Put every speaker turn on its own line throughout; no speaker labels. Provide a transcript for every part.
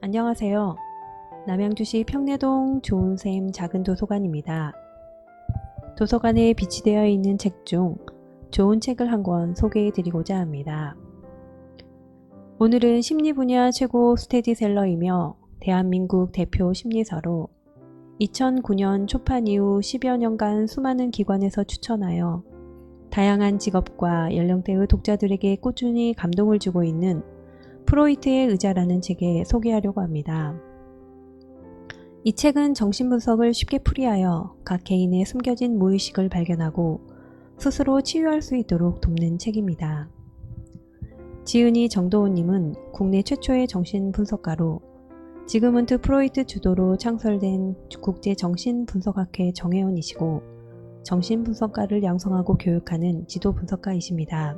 안녕하세요. 남양주시 평내동 좋은샘 작은 도서관입니다. 도서관에 비치되어 있는 책 중 좋은 책을 한 권 소개해 드리고자 합니다. 오늘은 심리 분야 최고 스테디셀러이며 대한민국 대표 심리서로 2009년 초판 이후 10여 년간 수많은 기관에서 추천하여 다양한 직업과 연령대의 독자들에게 꾸준히 감동을 주고 있는 프로이트의 의자라는 책에 소개하려고 합니다. 이 책은 정신분석을 쉽게 풀이하여 각 개인의 숨겨진 무의식을 발견하고 스스로 치유할 수 있도록 돕는 책입니다. 지은이 정도훈님은 국내 최초의 정신분석가로 지금은 프로이트 주도로 창설된 국제정신분석학회 정회원이시고 정신분석가를 양성하고 교육하는 지도분석가이십니다.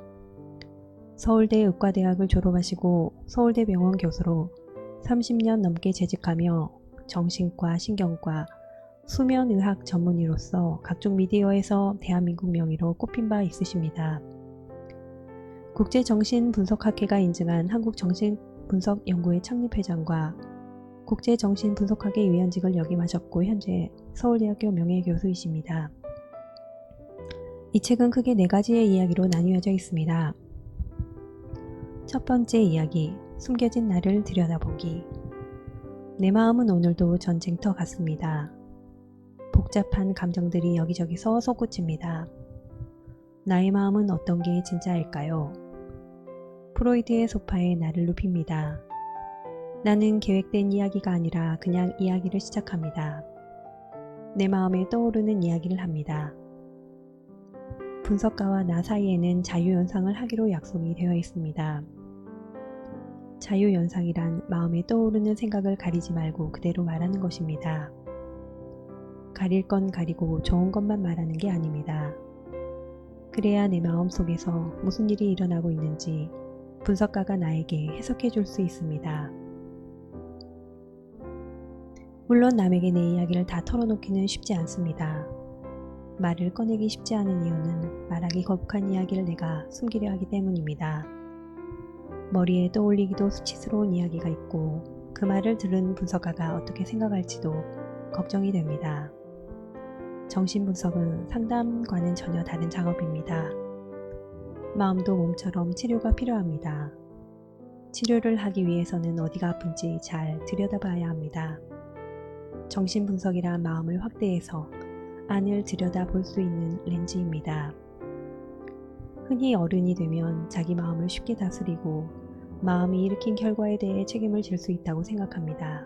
서울대 의과대학을 졸업하시고 서울대병원 교수로 30년 넘게 재직하며 정신과, 신경과, 수면의학 전문의로서 각종 미디어에서 대한민국 명의로 꼽힌 바 있으십니다. 국제정신분석학회가 인증한 한국정신분석연구회 창립회장과 국제정신분석학회 위원직을 역임하셨고 현재 서울대학교 명예교수이십니다. 이 책은 크게 4가지의 이야기로 나뉘어져 있습니다. 첫 번째 이야기, 숨겨진 나를 들여다보기. 내 마음은 오늘도 전쟁터 같습니다. 복잡한 감정들이 여기저기서 솟구칩니다. 나의 마음은 어떤 게 진짜일까요? 프로이드의 소파에 나를 눕힙니다. 나는 계획된 이야기가 아니라 그냥 이야기를 시작합니다. 내 마음에 떠오르는 이야기를 합니다. 분석가와 나 사이에는 자유연상을 하기로 약속이 되어 있습니다. 자유연상이란 마음에 떠오르는 생각을 가리지 말고 그대로 말하는 것입니다. 가릴 건 가리고 좋은 것만 말하는 게 아닙니다. 그래야 내 마음 속에서 무슨 일이 일어나고 있는지 분석가가 나에게 해석해 줄 수 있습니다. 물론 남에게 내 이야기를 다 털어놓기는 쉽지 않습니다. 말을 꺼내기 쉽지 않은 이유는 말하기 거북한 이야기를 내가 숨기려 하기 때문입니다. 머리에 떠올리기도 수치스러운 이야기가 있고 그 말을 들은 분석가가 어떻게 생각할지도 걱정이 됩니다. 정신분석은 상담과는 전혀 다른 작업입니다. 마음도 몸처럼 치료가 필요합니다. 치료를 하기 위해서는 어디가 아픈지 잘 들여다봐야 합니다. 정신분석이란 마음을 확대해서 안을 들여다볼 수 있는 렌즈입니다. 흔히 어른이 되면 자기 마음을 쉽게 다스리고 마음이 일으킨 결과에 대해 책임을 질 수 있다고 생각합니다.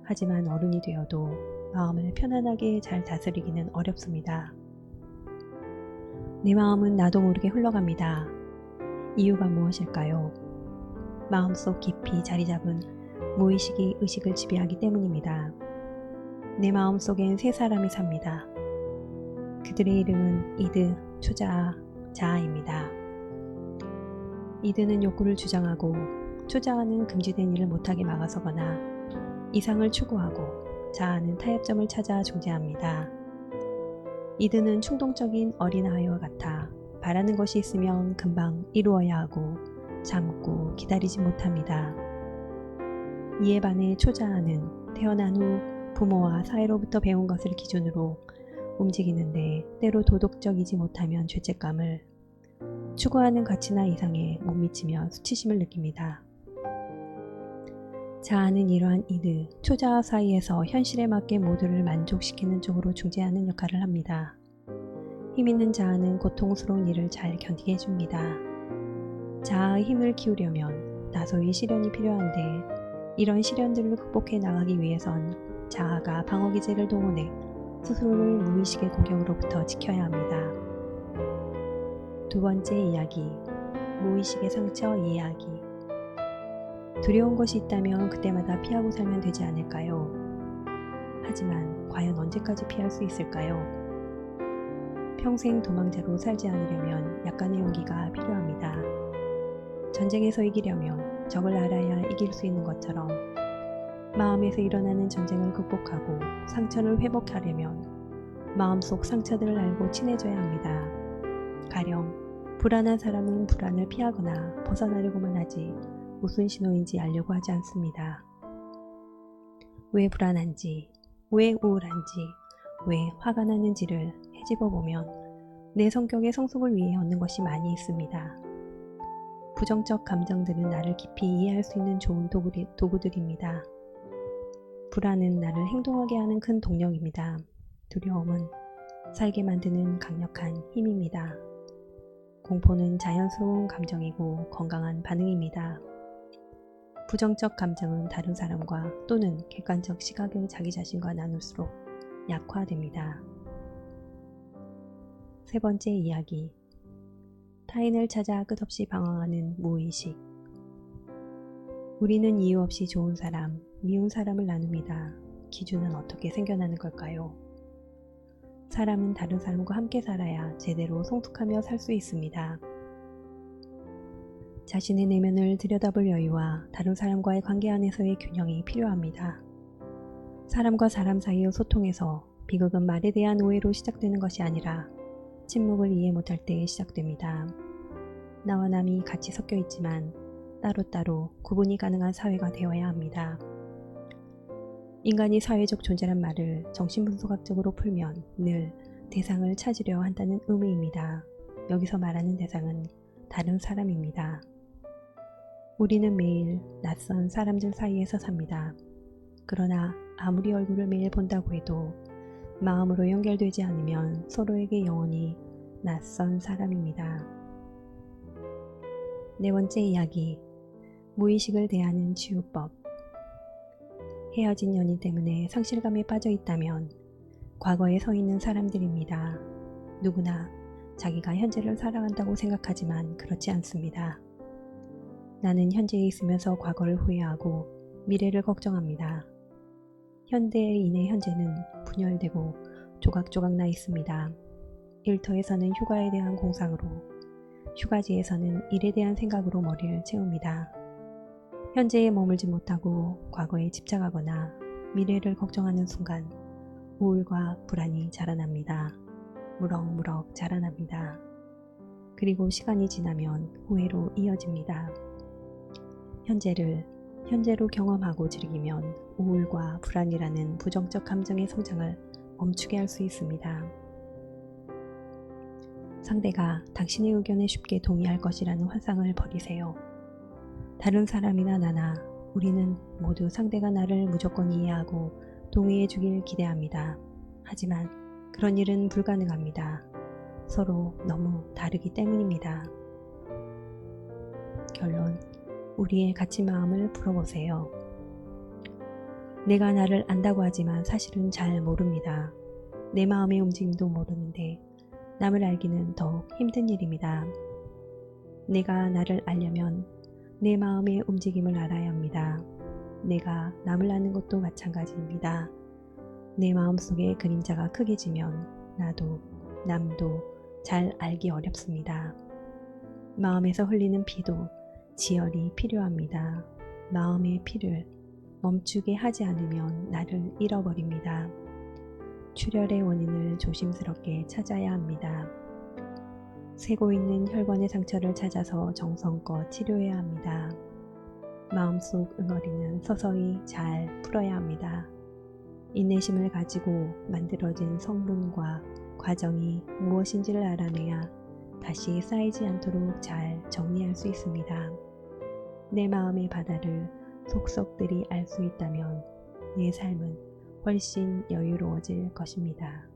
하지만 어른이 되어도 마음을 편안하게 잘 다스리기는 어렵습니다. 내 마음은 나도 모르게 흘러갑니다. 이유가 무엇일까요? 마음속 깊이 자리 잡은 무의식이 의식을 지배하기 때문입니다. 내 마음속엔 3사람이 삽니다. 그들의 이름은 이드, 초자아, 자아입니다. 이드는 욕구를 주장하고 초자아는 금지된 일을 못하게 막아서거나 이상을 추구하고 자아는 타협점을 찾아 중재합니다. 이드는 충동적인 어린아이와 같아 바라는 것이 있으면 금방 이루어야 하고 참고 기다리지 못합니다. 이에 반해 초자아는 태어난 후 부모와 사회로부터 배운 것을 기준으로 움직이는데 때로 도덕적이지 못하면 죄책감을, 추구하는 가치나 이상에 못 미치면 수치심을 느낍니다. 자아는 이러한 이드, 초자아 사이에서 현실에 맞게 모두를 만족시키는 쪽으로 중재하는 역할을 합니다. 힘있는 자아는 고통스러운 일을 잘 견디게 해줍니다. 자아의 힘을 키우려면 다소의 시련이 필요한데 이런 시련들을 극복해 나가기 위해선 자아가 방어기제를 동원해 스스로를 무의식의 공격으로부터 지켜야 합니다. 두 번째 이야기, 무의식의 상처 이해하기. 두려운 것이 있다면 그때마다 피하고 살면 되지 않을까요? 하지만 과연 언제까지 피할 수 있을까요? 평생 도망자로 살지 않으려면 약간의 용기가 필요합니다. 전쟁에서 이기려면 적을 알아야 이길 수 있는 것처럼 마음에서 일어나는 전쟁을 극복하고 상처를 회복하려면 마음속 상처들을 알고 친해져야 합니다. 가령 불안한 사람은 불안을 피하거나 벗어나려고만 하지 무슨 신호인지 알려고 하지 않습니다. 왜 불안한지, 왜 우울한지, 왜 화가 나는지를 헤집어 보면 내 성격의 성숙을 위해 얻는 것이 많이 있습니다. 부정적 감정들은 나를 깊이 이해할 수 있는 좋은 도구들입니다. 불안은 나를 행동하게 하는 큰 동력입니다. 두려움은 살게 만드는 강력한 힘입니다. 공포는 자연스러운 감정이고 건강한 반응입니다. 부정적 감정은 다른 사람과 또는 객관적 시각을 자기 자신과 나눌수록 약화됩니다. 세 번째 이야기. 타인을 찾아 끝없이 방황하는 무의식. 우리는 이유 없이 좋은 사람, 미운 사람을 나눕니다. 기준은 어떻게 생겨나는 걸까요? 사람은 다른 사람과 함께 살아야 제대로 성숙하며 살 수 있습니다. 자신의 내면을 들여다볼 여유와 다른 사람과의 관계 안에서의 균형이 필요합니다. 사람과 사람 사이의 소통에서 비극은 말에 대한 오해로 시작되는 것이 아니라 침묵을 이해 못할 때 시작됩니다. 나와 남이 같이 섞여 있지만 따로따로 구분이 가능한 사회가 되어야 합니다. 인간이 사회적 존재란 말을 정신분석학적으로 풀면 늘 대상을 찾으려 한다는 의미입니다. 여기서 말하는 대상은 다른 사람입니다. 우리는 매일 낯선 사람들 사이에서 삽니다. 그러나 아무리 얼굴을 매일 본다고 해도 마음으로 연결되지 않으면 서로에게 영원히 낯선 사람입니다. 네 번째 이야기. 무의식을 대하는 치유법. 헤어진 연인 때문에 상실감에 빠져 있다면 과거에 서 있는 사람들입니다. 누구나 자기가 현재를 살아간다고 생각하지만 그렇지 않습니다. 나는 현재에 있으면서 과거를 후회하고 미래를 걱정합니다. 현대의 인의 현재는 분열되고 조각조각 나 있습니다. 일터에서는 휴가에 대한 공상으로, 휴가지에서는 일에 대한 생각으로 머리를 채웁니다. 현재에 머물지 못하고 과거에 집착하거나 미래를 걱정하는 순간 우울과 불안이 자라납니다. 무럭무럭 자라납니다. 그리고 시간이 지나면 후회로 이어집니다. 현재로 경험하고 즐기면 우울과 불안이라는 부정적 감정의 성장을 멈추게 할 수 있습니다. 상대가 당신의 의견에 쉽게 동의할 것이라는 환상을 버리세요. 다른 사람이나 나나 우리는 모두 상대가 나를 무조건 이해하고 동의해 주길 기대합니다. 하지만 그런 일은 불가능합니다. 서로 너무 다르기 때문입니다. 결론. 우리의 갇힌 마음을 풀어보세요. 내가 나를 안다고 하지만 사실은 잘 모릅니다. 내 마음의 움직임도 모르는데 남을 알기는 더욱 힘든 일입니다. 내가 나를 알려면 내 마음의 움직임을 알아야 합니다. 내가 남을 아는 것도 마찬가지입니다. 내 마음속에 그림자가 크게 지면 나도 남도 잘 알기 어렵습니다. 마음에서 흘리는 피도 지혈이 필요합니다. 마음의 피를 멈추게 하지 않으면 나를 잃어버립니다. 출혈의 원인을 조심스럽게 찾아야 합니다. 새고 있는 혈관의 상처를 찾아서 정성껏 치료해야 합니다. 마음속 응어리는 서서히 잘 풀어야 합니다. 인내심을 가지고 만들어진 성분과 과정이 무엇인지를 알아내야 다시 쌓이지 않도록 잘 정리할 수 있습니다. 내 마음의 바다를 속속들이 알 수 있다면 내 삶은 훨씬 여유로워질 것입니다.